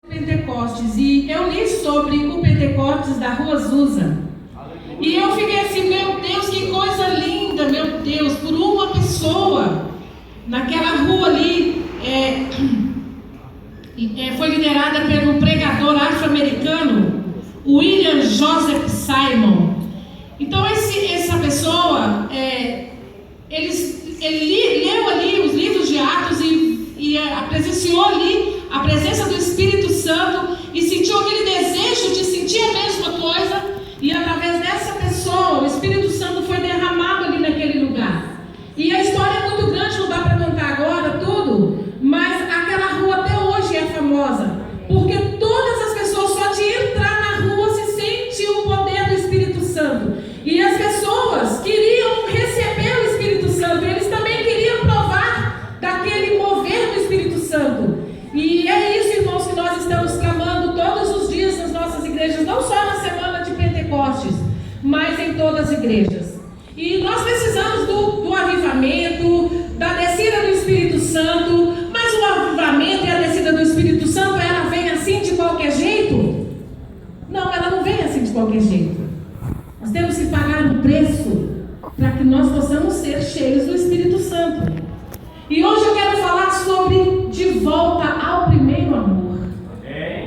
Pentecostes, e eu li sobre o Pentecostes da Rua Azusa, e eu fiquei assim, meu Deus, que coisa linda, meu Deus, por uma pessoa, naquela rua ali, foi liderada pelo pregador afro-americano, William Joseph Simon. Então essa pessoa, ele leu ali os livros de Atos e presenciou ali a presença do Espírito Santo e sentiu aquele desejo de sentir a mesma coisa, e através dessa pessoa o Espírito Santo foi derramado ali naquele lugar. E a história é muito grande, não dá para contar agora tudo, mas aquela rua até hoje é famosa, porque todas as pessoas, só de entrar na rua se sente o poder do Espírito Santo, e as pessoas queriam receber o Espírito Santo, eles também queriam provar daquele mover do Espírito Santo. E é isso, irmãos, que nós estamos clamando todos os dias nas nossas igrejas, não só na semana de Pentecostes, mas em todas as igrejas. E nós precisamos do avivamento, da descida do Espírito Santo, mas o avivamento e a descida do Espírito Santo, ela vem assim de qualquer jeito? Não, ela não vem assim de qualquer jeito. Nós temos que pagar um preço para que nós possamos ser cheios do Espírito Santo. E hoje eu quero falar sobre de volta ao primeiro amor.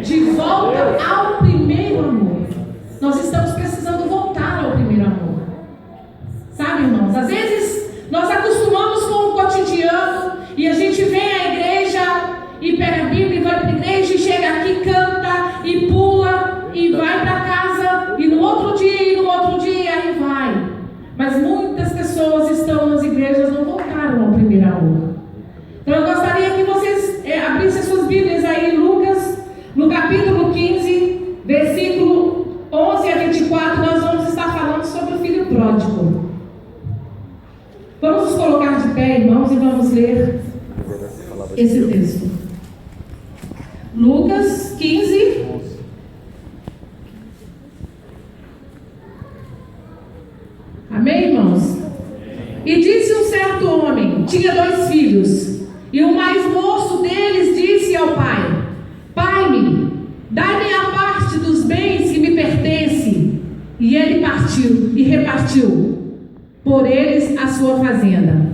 De volta ao primeiro amor. Nós estamos precisando voltar ao primeiro amor. Sabe, irmãos? Às vezes nós acostumamos com o cotidiano e a gente vem à igreja e pega a Bíblia e vai para a igreja e chega aqui, canta e pula e vai para casa e no outro dia aí vai. Mas muitas pessoas estão nas igrejas, não voltaram ao primeiro amor. Então eu gostaria que vocês abrissem suas Bíblias aí em Lucas, no capítulo 15, versículo 11 a 24, nós vamos estar falando sobre o filho pródigo. Vamos nos colocar de pé, irmãos, e vamos ler esse texto. Lucas 15, amém, irmãos? E disse um certo homem, tinha 2 filhos, e o mais moço deles disse ao pai: Pai-me, dai-me a parte dos bens que me pertence. E ele partiu e repartiu por eles a sua fazenda.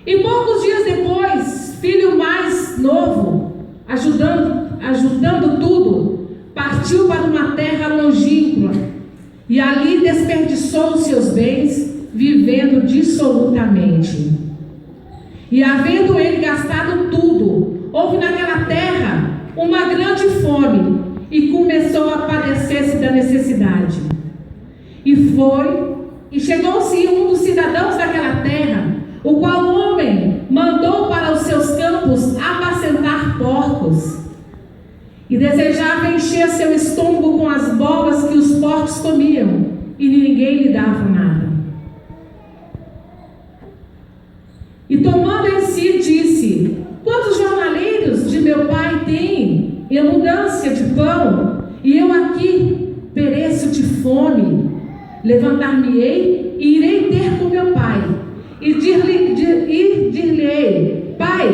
E poucos dias depois, filho mais novo, ajudando tudo, partiu para uma terra longínqua, e ali desperdiçou os seus bens, vivendo dissolutamente. E havendo ele gastado tudo, houve naquela terra uma grande fome, e começou a padecer-se da necessidade. E chegou-se um dos cidadãos daquela terra, o qual o homem mandou para os seus campos apacentar porcos, e desejava encher seu estômago com as bolas que os porcos comiam, e ninguém lhe dava nada. E tomando em si, disse: Quantos jornaleiros de meu pai têm em abundância de pão, e eu aqui pereço de fome? Levantar-me-ei e irei ter com meu pai, e dir-lhe-ei: Pai,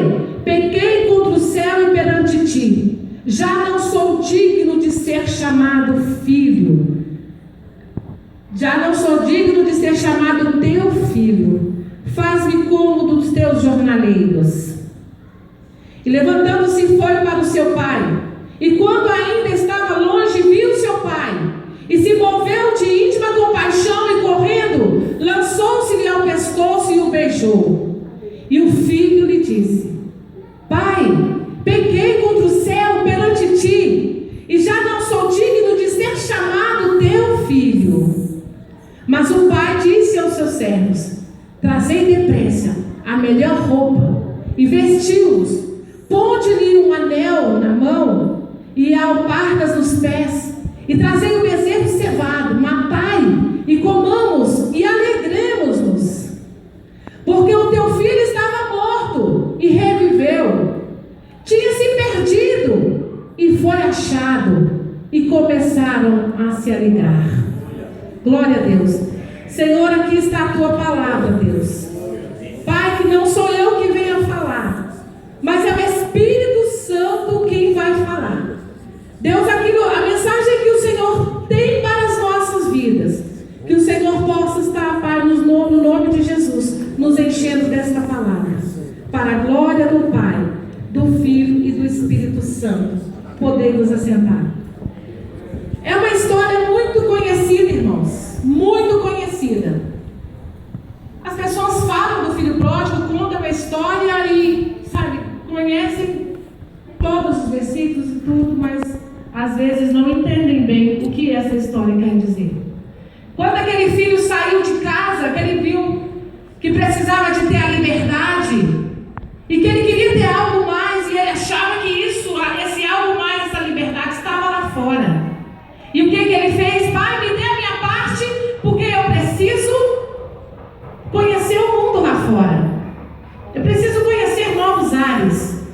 pequei contra o céu e perante ti, já não sou digno de ser chamado filho, já não sou digno de ser chamado teu filho, faz-me como dos teus jornaleiros. E levantando-se foi para o seu pai, e quando ainda estava longe, viu seu pai, e se moveu de íntima compaixão, e correndo, lançou-se-lhe ao pescoço e o beijou. E o filho lhe disse: Pai, pequei contra o céu perante ti, e já não sou digno de ser chamado teu filho. Mas o pai disse aos seus servos: Trazei depressa a melhor roupa, e vestiu-os, ponde-lhe um anel na mão, e alparcas nos pés, e trazei o bezerro cevado, matai, e comamos, e alegremos-nos. Porque o teu filho estava morto, e reviveu, tinha-se perdido, e foi achado, e começaram a se alegrar. Glória a Deus. Senhor, aqui está a tua palavra, Deus. Pai, que não sou eu que venho a falar, mas é o Espírito Santo quem vai falar. Deus, a mensagem que o Senhor tem para as nossas vidas, que o Senhor possa estar, Pai, no nome de Jesus, nos enchendo desta palavra, para a glória do Pai, do Filho e do Espírito Santo. Podemos assentar. É uma história muito conhecida, irmãos, muito conhecida. As pessoas falam do filho pródigo, contam a história e, sabe, conhecem todos os versículos e tudo, mas às vezes não entendem bem o que essa história quer dizer. Quando aquele filho saiu de casa, que ele viu que precisava de ter a liberdade e que ele queria ter algo mais, e ele achava que esse algo mais, essa liberdade estava lá fora. E o que ele fez? Pai, me dê a minha parte, porque eu preciso conhecer o mundo lá fora. Eu preciso conhecer novos ares.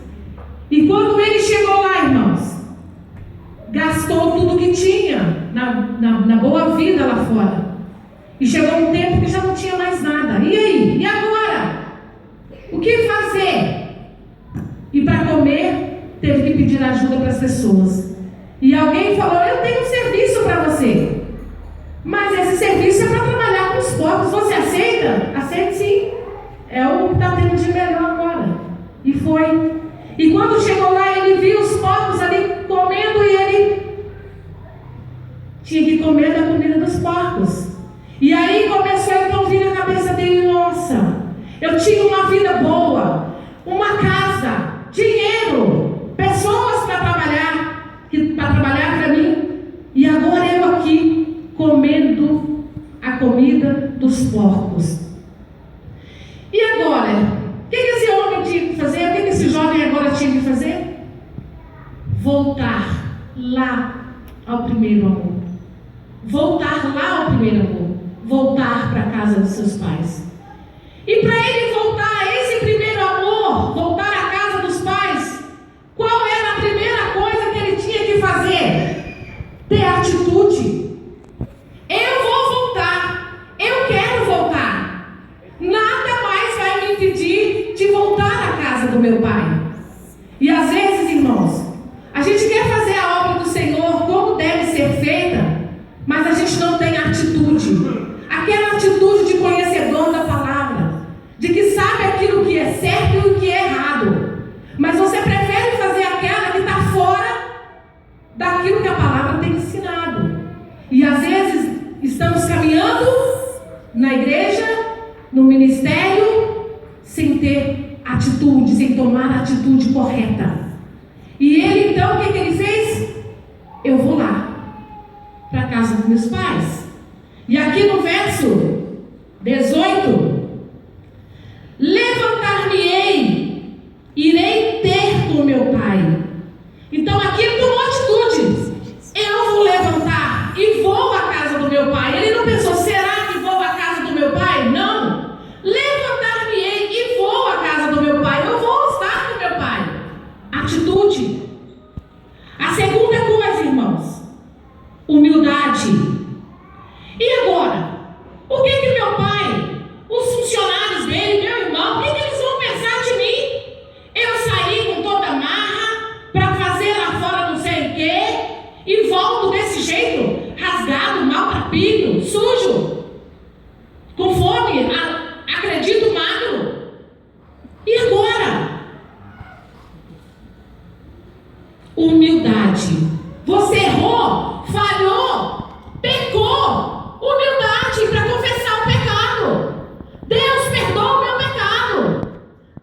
E quando ele chegou lá, irmãos, gastou tudo que tinha na boa vida lá fora. E chegou um tempo que já não tinha mais nada. E aí? E agora? O que fazer? E para comer, teve que pedir ajuda para as pessoas. E alguém falou: eu tenho um serviço para você, mas esse serviço é para trabalhar com os pobres. Você aceita? Aceita, sim. É o que está tendo de melhor agora. E foi. E quando chegou lá, ele viu os porcos ali comendo e ele tinha que comer da comida dos porcos. E aí começou então a vir na cabeça dele: nossa, eu tinha uma vida boa, uma casa, dinheiro, pessoas para trabalhar para mim, e agora eu aqui comendo a comida dos porcos. E agora? O que esse homem tinha que fazer? O que esse jovem agora tinha que fazer? Voltar lá ao primeiro amor. Voltar lá ao primeiro amor. Voltar para a casa dos seus pais. E para ele voltar a esse primeiro amor, voltar à casa dos pais, qual era a primeira coisa que ele tinha que fazer? Ter atitude. Eu vou voltar. Eu quero voltar. Nada mais vai me impedir de voltar à casa do meu pai. E às vezes, irmãos, a gente quer fazer a obra do Senhor como deve ser feita, mas a gente não tem atitude. Aquela atitude de conhecedor da palavra, de que sabe aquilo que é certo e o que é errado, mas você prefere fazer aquela que está fora daquilo que a palavra tem ensinado. E às vezes estamos caminhando na igreja, no ministério, sem ter atitude, sem tomar a atitude correta. E ele então, o que ele fez? Eu vou lá para a casa dos meus pais. E aqui no verso 18: levantar-me-ei, irei ter com meu pai. Então aqui ele tomou atitude. Eu vou levantar e vou à casa do meu pai. Ele não pensou: será que vou à casa do meu pai? Não. Levantar-me-ei e vou à casa do meu pai. Eu vou estar com meu pai. Atitude. A segunda coisa, irmãos, humildade. E agora? O que meu pai, os funcionários dele, meu irmão, o que eles vão pensar de mim? Eu saí com toda a marra para fazer lá fora não sei o quê e volto desse jeito, rasgado, maltrapilho, sujo, com fome, acredito, magro. E agora? Humildade. Você errou, falhou, pecou. Humildade para confessar o pecado. Deus, perdoa o meu pecado.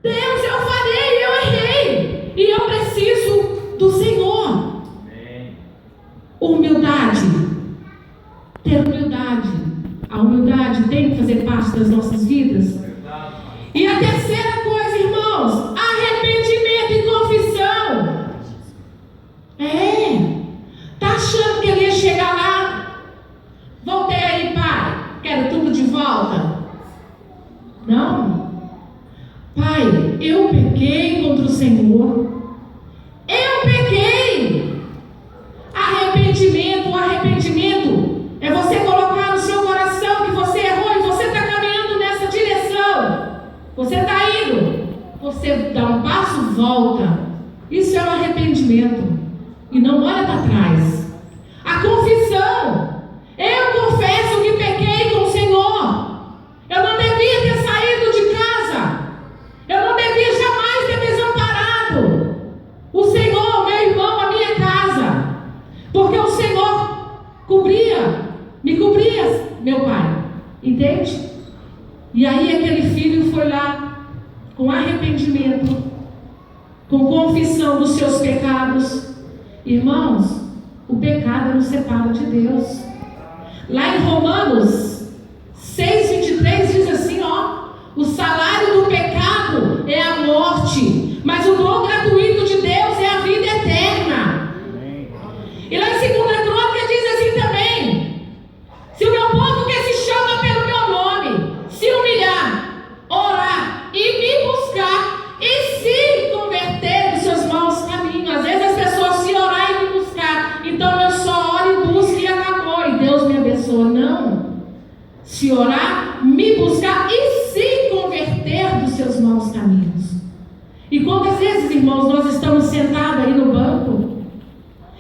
Deus, eu falhei, eu errei, e eu preciso do Senhor. Humildade. Ter humildade. A humildade tem que fazer parte das nossas vidas. E a terceira coisa, irmãos, arrependimento e confissão. Tá achando que ele ia chegar lá? Voltei aí, pai, quero tudo de volta. Não. Pai, eu pequei contra o Senhor. Eu pequei. Arrependimento. O arrependimento é você colocar no seu coração que você errou e você está caminhando nessa direção. Você está indo. Você dá um passo, volta. Isso é um arrependimento. E não olha para trás. A confissão. Eu confesso que pequei com o Senhor. Eu não devia ter saído de casa. Eu não devia jamais ter desamparado o Senhor, meu irmão, a minha casa. Porque o Senhor me cobria, meu pai. Entende? E aí aquele filho foi lá com arrependimento, com confissão dos seus pecados. Irmãos, o pecado nos separa de Deus. Lá em Romanos 6:23 diz assim, o salário do pecado é a morte, mas o dom gratuito de Deus é a vida eterna. E lá em 2 Crônicas diz assim também: se o meu povo que se chama pelo meu nome se humilhar, orar e me buscar e se converter dos seus maus caminhos. Às vezes as pessoas se orar e me buscar, então eu só oro e busco e acabou, e Deus me abençoa. Não. Se orar, me buscar e se converter dos seus maus caminhos. E quantas vezes, irmãos, nós estamos sentados aí no banco,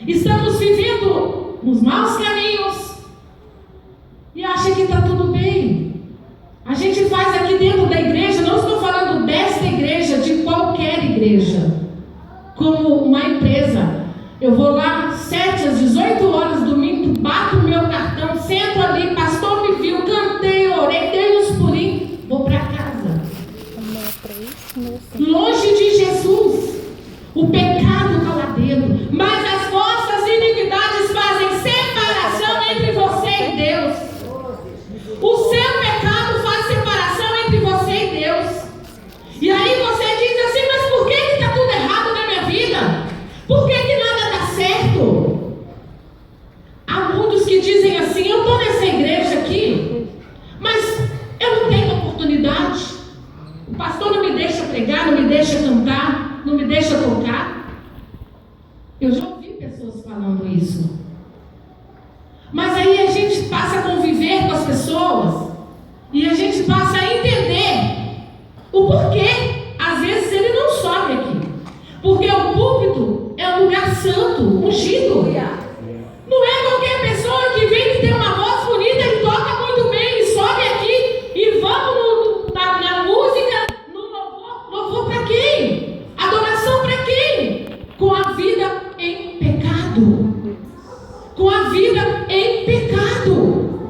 estamos vivendo nos maus caminhos e acha que está tudo bem. A gente faz aqui dentro da igreja, não estou falando desta igreja, de qualquer igreja, como uma empresa. Eu vou lá 7 às 18 horas domingo, bato o meu cartão, sento ali, pastor me viu, cantei, orei, dei uns pulinhos, vou para casa. Longe de Jesus. O pecado está lá dentro, mas as vossas iniquidades fazem separação entre você e Deus. O seu pecado faz separação entre você e Deus. E aí você diz assim: mas por que está tudo errado na minha vida? Por que nada dá certo? Há muitos que dizem assim: eu estou nessa igreja aqui, mas eu não tenho oportunidade. O pastor não me deixa pregar, não me deixa cantar, não me deixa tocar. Eu já ouvi pessoas falando isso. Mas aí a gente passa a conviver com as pessoas e a gente passa a entender o porquê. Às vezes ele não sobe aqui, porque o púlpito é um lugar santo, ungido. Não é qualquer pessoa que vem que tem uma voz bonita e toca muito bem e sobe aqui e vamos na música, no louvor. Louvor para quem? Adoração para quem? Com a vida em pecado. Com a vida em pecado.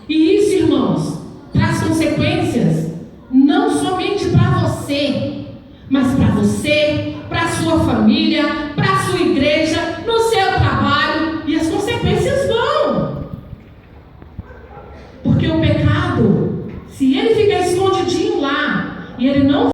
E isso, irmãos, traz consequências não somente para você, mas para você, para a sua família, para a sua igreja, no seu trabalho, e as consequências vão. Porque o pecado, se ele ficar escondidinho lá e ele não